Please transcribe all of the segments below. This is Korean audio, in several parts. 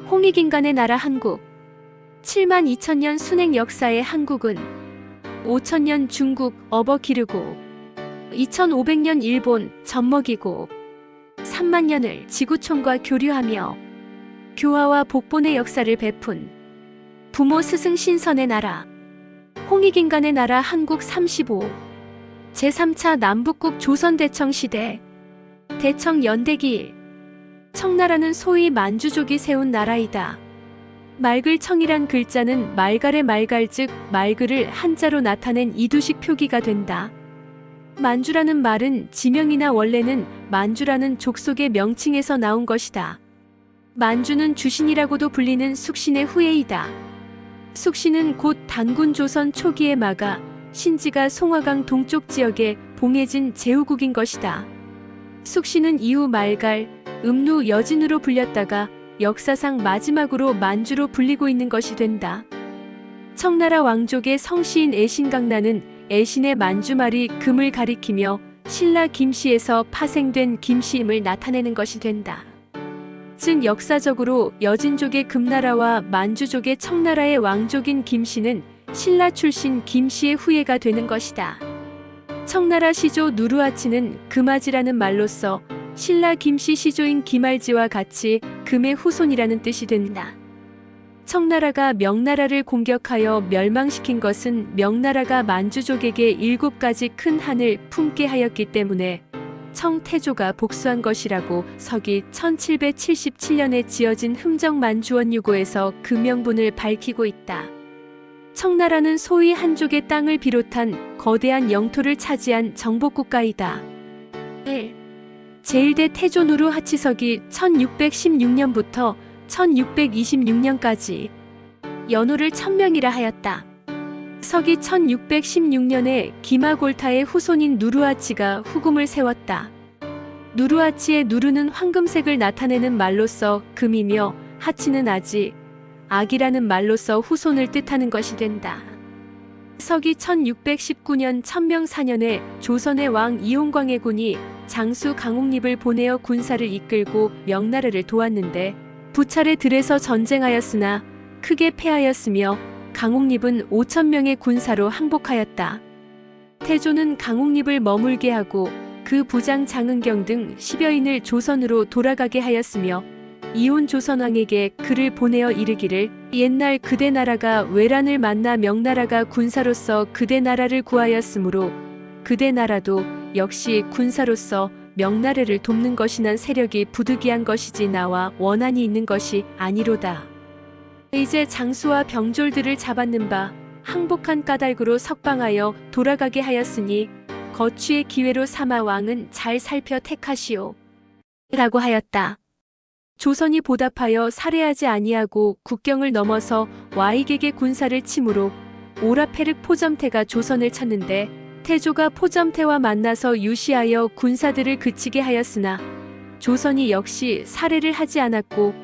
홍익인간의 나라 한국. 7만 2천년 순행 역사의 한국은 5천년 중국 업어 기르고 2500년 일본 젖먹이고 3만 년을 지구촌과 교류하며 교화와 복본의 역사를 베푼 부모 스승 신선의 나라 홍익인간의 나라 한국 35. 제3차 남북국 조선대청 시대 대청 연대기 청나라는 소위 만주족이 세운 나라이다. 말글청이란 글자는 말갈의 말갈 즉 말글을 한자로 나타낸 이두식 표기가 된다. 만주라는 말은 지명이나 원래는 만주라는 족속의 명칭에서 나온 것이다. 만주는 주신이라고도 불리는 숙신의 후예이다. 숙신은 곧 단군 조선 초기의 마가 신지가 송화강 동쪽 지역에 봉해진 제후국인 것이다. 숙신은 이후 말갈, 음루 여진으로 불렸다가 역사상 마지막으로 만주로 불리고 있는 것이 된다. 청나라 왕족의 성씨인 애신강나는 애신의 만주말이 금을 가리키며 신라 김씨에서 파생된 김씨임을 나타내는 것이 된다. 즉 역사적으로 여진족의 금나라와 만주족의 청나라의 왕족인 김씨는 신라 출신 김씨의 후예가 되는 것이다. 청나라 시조 누르하치는 금아지라는 말로써 신라 김씨 시조인 김알지와 같이 금의 후손이라는 뜻이 된다. 청나라가 명나라를 공격하여 멸망시킨 것은 명나라가 만주족에게 7가지 큰 한을 품게 하였기 때문에 청태조가 복수한 것이라고 서기 1777년에 지어진 흠정만주원유고에서 그 명분을 밝히고 있다. 청나라는 소위 한족의 땅을 비롯한 거대한 영토를 차지한 정복국가이다. 1. 제1대 태조 누르하치서기 1616년부터 1626년까지 연호를 1000명이라 하였다. 서기 1616년에 기마골타의 후손인 누르하치가 후금을 세웠다. 누르하치의 누르는 황금색을 나타내는 말로써 금이며 하치는 아지, 악이라는 말로써 후손을 뜻하는 것이 된다. 서기 1619년 천명사년에 조선의 왕 이홍광의 군이 장수 강옥립을 보내어 군사를 이끌고 명나라를 도왔는데 부차례 들에서 전쟁하였으나 크게 패하였으며 강옥립은 5,000명의 군사로 항복하였다. 태조는 강옥립을 머물게 하고 그 부장 장은경 등 10여인을 조선으로 돌아가게 하였으며 이혼 조선왕에게 글을 보내어 이르기를 옛날 그대 나라가 외란을 만나 명나라가 군사로서 그대 나라를 구하였으므로 그대 나라도 역시 군사로서 명나라를 돕는 것이 난 세력이 부득이한 것이지 나와 원한이 있는 것이 아니로다. 이제 장수와 병졸들을 잡았는 바 항복한 까닭으로 석방하여 돌아가게 하였으니 거취의 기회로 삼아 왕은 잘 살펴 택하시오. 라고 하였다. 조선이 보답하여 살해하지 아니하고 국경을 넘어서 와익에게 군사를 치므로 오라페륵 포점태가 조선을 쳤는데 태조가 포점태와 만나서 유시하여 군사들을 그치게 하였으나 조선이 역시 살해를 하지 않았고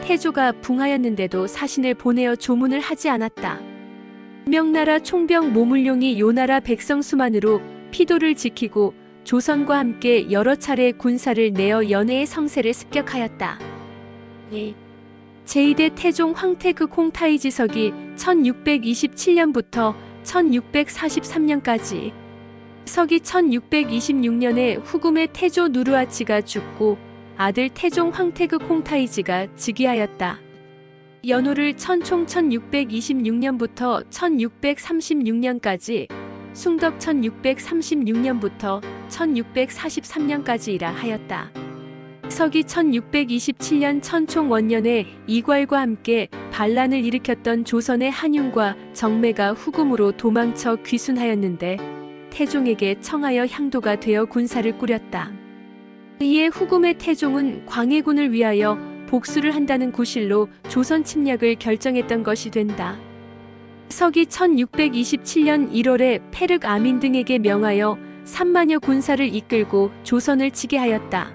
태조가 붕하였는데도 사신을 보내어 조문을 하지 않았다. 명나라 총병 모물룡이 요나라 백성 수만으로 피도를 지키고 조선과 함께 여러 차례 군사를 내어 연해의 성세를 습격하였다. 제2대 태종 황태극 홍타이지서기 1627년부터 1643년까지 서기 1626년에 후금의 태조 누르하치가 죽고 아들 태종 황태극 홍타이지가 즉위하였다. 연호를 총 1626년부터 1636년까지 숭덕 1636년부터 1643년까지이라 하였다. 서기 1627년 천총 원년에 이괄과 함께 반란을 일으켰던 조선의 한윤과 정매가 후금으로 도망쳐 귀순하였는데 태종에게 청하여 향도가 되어 군사를 꾸렸다. 이에 후금의 태종은 광해군을 위하여 복수를 한다는 구실로 조선 침략을 결정했던 것이 된다. 서기 1627년 1월에 페륵 아민 등에게 명하여 3만여 군사를 이끌고 조선을 치게 하였다.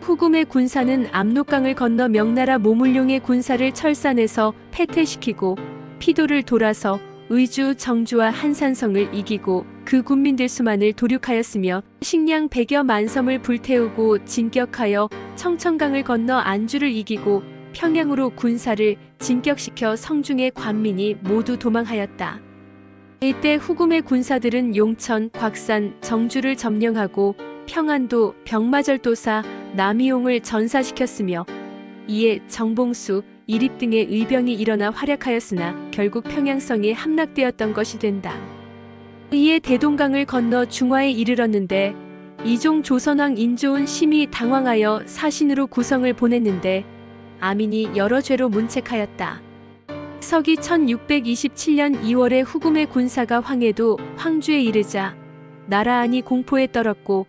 후금의 군사는 압록강을 건너 명나라 모물룡의 군사를 철산에서 패퇴시키고 피도를 돌아서 의주, 정주와 한산성을 이기고 그 군민들 수만을 도륙하였으며 식량 100여 만 섬을 불태우고 진격하여 청천강을 건너 안주를 이기고 평양으로 군사를 진격시켜 성중의 관민이 모두 도망하였다. 이때 후금의 군사들은 용천, 곽산, 정주를 점령하고 평안도, 병마절도사, 남이용을 전사시켰으며 이에 정봉수, 이립 등의 의병이 일어나 활약하였으나 결국 평양성이 함락되었던 것이 된다. 이에 대동강을 건너 중화에 이르렀는데 이종 조선왕 인조는 심히 당황하여 사신으로 구성을 보냈는데 아민이 여러 죄로 문책하였다. 서기 1627년 2월에 후금의 군사가 황해도 황주에 이르자 나라 안이 공포에 떨었고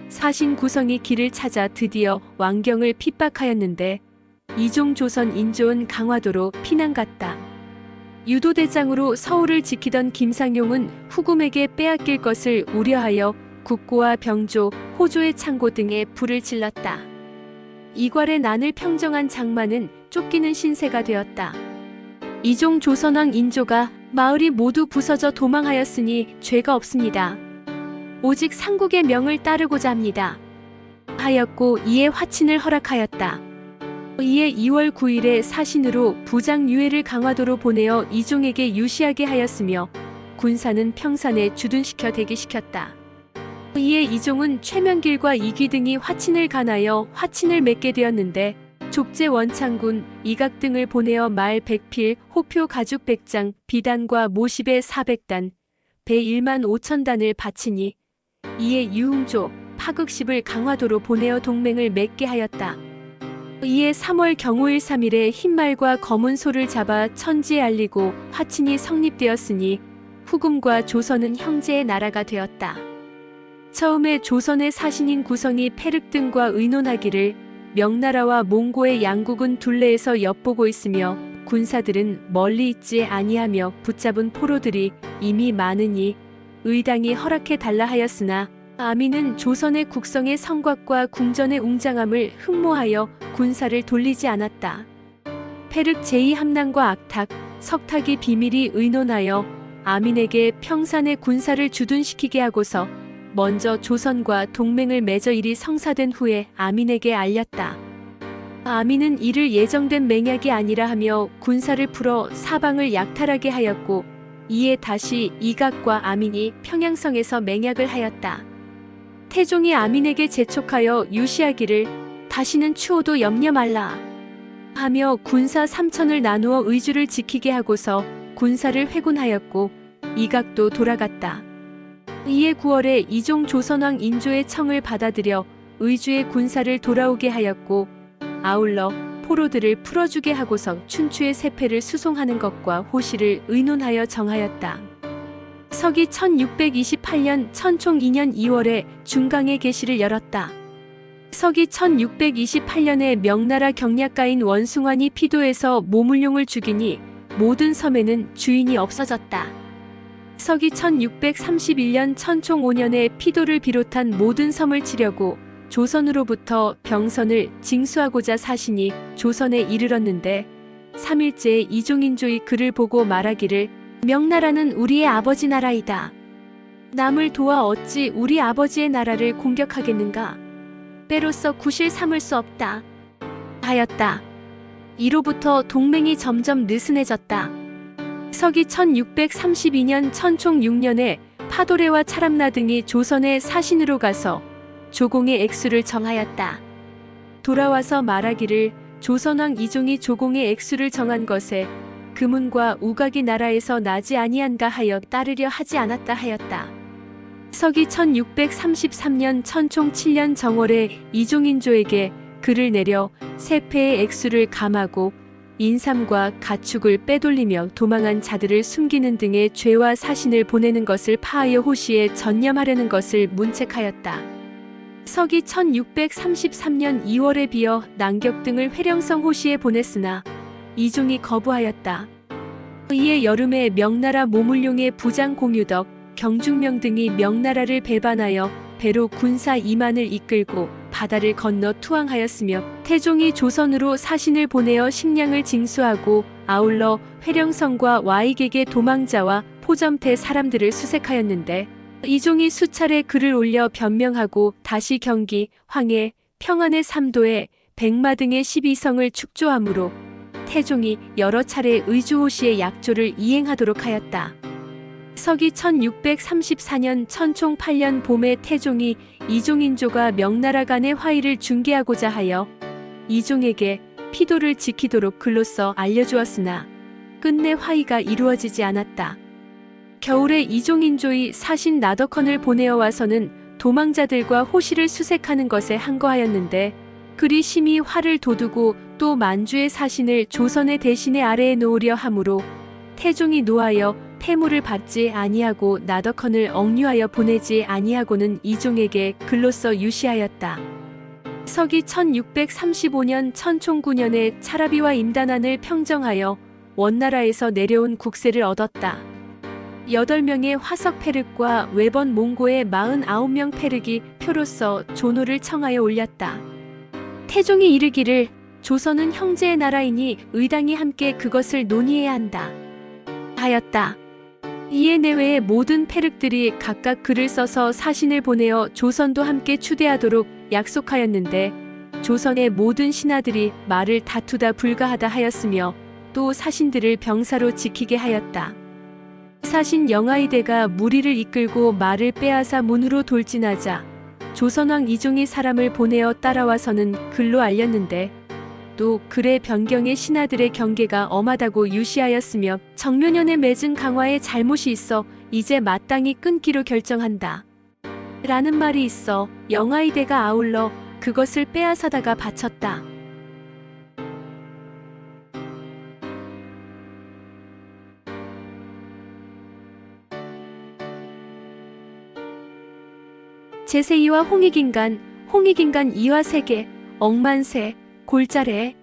사신 구성이 길을 찾아 드디어 왕경을 핍박하였는데 이종 조선 인조는 강화도로 피난 갔다. 유도대장으로 서울을 지키던 김상용은 후금에게 빼앗길 것을 우려하여 국고와 병조, 호조의 창고 등에 불을 질렀다. 이괄의 난을 평정한 장만은 쫓기는 신세가 되었다. 이종 조선왕 인조가 마을이 모두 부서져 도망하였으니 죄가 없습니다. 오직 상국의 명을 따르고자 합니다. 하였고 이에 화친을 허락하였다. 이에 2월 9일에 사신으로 부장 유해를 강화도로 보내어 이종에게 유시하게 하였으며 군사는 평산에 주둔시켜 대기시켰다. 이에 이종은 최명길과 이귀 등이 화친을 간하여 화친을 맺게 되었는데 족제 원창군, 이각 등을 보내어 말 100필, 호표 가죽 100장, 비단과 모십에 400단, 배 1만 5천 단을 바치니 이에 유흥조, 파극십을 강화도로 보내어 동맹을 맺게 하였다. 이에 3월 경호일 3일에 흰말과 검은 소를 잡아 천지에 알리고 화친이 성립되었으니 후금과 조선은 형제의 나라가 되었다. 처음에 조선의 사신인 구성이 페륵 등과 의논하기를 명나라와 몽고의 양국은 둘레에서 엿보고 있으며 군사들은 멀리 있지 아니하며 붙잡은 포로들이 이미 많으니 의당이 허락해 달라 하였으나 아민은 조선의 국성의 성곽과 궁전의 웅장함을 흠모하여 군사를 돌리지 않았다. 페륵 제2함난과 악탁, 석탁이 비밀이 의논하여 아민에게 평산의 군사를 주둔시키게 하고서 먼저 조선과 동맹을 맺어 일이 성사된 후에 아민에게 알렸다. 아민은 이를 예정된 맹약이 아니라 하며 군사를 풀어 사방을 약탈하게 하였고 이에 다시 이각과 아민이 평양성에서 맹약을 하였다. 태종이 아민에게 재촉하여 유시하기를 다시는 추호도 염려 말라 하며 군사 3천을 나누어 의주를 지키게 하고서 군사를 회군하였고 이각도 돌아갔다. 이에 9월에 이종 조선왕 인조의 청을 받아들여 의주의 군사를 돌아오게 하였고 아울러 포로들을 풀어주게 하고서 춘추의 세패를 수송하는 것과 호시를 의논하여 정하였다. 서기 1628년 천총 2년 2월에 중강의 계시를 열었다. 서기 1628년에 명나라 경략가인 원숭환이 피도에서 모물룡을 죽이니 모든 섬에는 주인이 없어졌다. 서기 1631년 천총 5년에 피도를 비롯한 모든 섬을 치려고 조선으로부터 병선을 징수하고자 사신이 조선에 이르렀는데 3일째에 이종인조의 글을 보고 말하기를 명나라는 우리의 아버지 나라이다. 남을 도와 어찌 우리 아버지의 나라를 공격하겠는가? 때로써 구실 삼을 수 없다. 하였다. 이로부터 동맹이 점점 느슨해졌다. 서기 1632년 천총 6년에 파도레와 차람나 등이 조선의 사신으로 가서 조공의 액수를 정하였다. 돌아와서 말하기를 조선왕 이종이 조공의 액수를 정한 것에 금운과 우각이 나라에서 나지 아니한가 하여 따르려 하지 않았다 하였다. 서기 1633년 천총 7년 정월에 이종인조에게 글을 내려 세패의 액수를 감하고 인삼과 가축을 빼돌리며 도망한 자들을 숨기는 등의 죄와 사신을 보내는 것을 파하여 호시에 전념하려는 것을 문책하였다. 서기 1633년 2월에 비어 남격 등을 회령성 호시에 보냈으나 이종이 거부하였다. 이에 여름에 명나라 모물룡의 부장 공유덕, 경중명 등이 명나라를 배반하여 배로 군사 2만을 이끌고 바다를 건너 투항하였으며 태종이 조선으로 사신을 보내어 식량을 징수하고 아울러 회령성과 와이객의 도망자와 포점태 사람들을 수색하였는데 이종이 수차례 글을 올려 변명하고 다시 경기, 황해, 평안의 삼도에 백마 등의 12성을 축조하므로 태종이 여러 차례 의주호시의 약조를 이행하도록 하였다. 서기 1634년 천총 8년 봄에 태종이 이종인조가 명나라 간의 화의를 중개하고자 하여 이종에게 피도를 지키도록 글로써 알려주었으나 끝내 화의가 이루어지지 않았다. 겨울에 이종인조의 사신 나덕헌을 보내어 와서는 도망자들과 호시를 수색하는 것에 항거하였는데 그리 심히 화를 돋우고 또 만주의 사신을 조선의 대신에 아래에 놓으려 하므로 태종이 노하여 태무를 받지 아니하고 나덕헌을 억류하여 보내지 아니하고는 이종에게 글로써 유시하였다. 서기 1635년 천총 9년에 차라비와 임단안을 평정하여 원나라에서 내려온 국세를 얻었다. 8명의 화석 페륵과 외번 몽고의 49명 페륵이 표로서 조노를 청하여 올렸다. 태종이 이르기를 조선은 형제의 나라이니 의당이 함께 그것을 논의해야 한다 하였다. 이에 내외의 모든 페륵들이 각각 글을 써서 사신을 보내어 조선도 함께 추대하도록 약속하였는데 조선의 모든 신하들이 말을 다투다 불가하다 하였으며 또 사신들을 병사로 지키게 하였다. 사신 영아이대가 무리를 이끌고 말을 빼앗아 문으로 돌진하자 조선왕 이종이 사람을 보내어 따라와서는 글로 알렸는데 또 글의 변경에 신하들의 경계가 엄하다고 유시하였으며 정묘년에 맺은 강화에 잘못이 있어 이제 마땅히 끊기로 결정한다 라는 말이 있어 영아이대가 아울러 그것을 빼앗아다가 바쳤다. 제세이와 홍익인간, 홍익인간 이화 세계, 억만세, 골자래,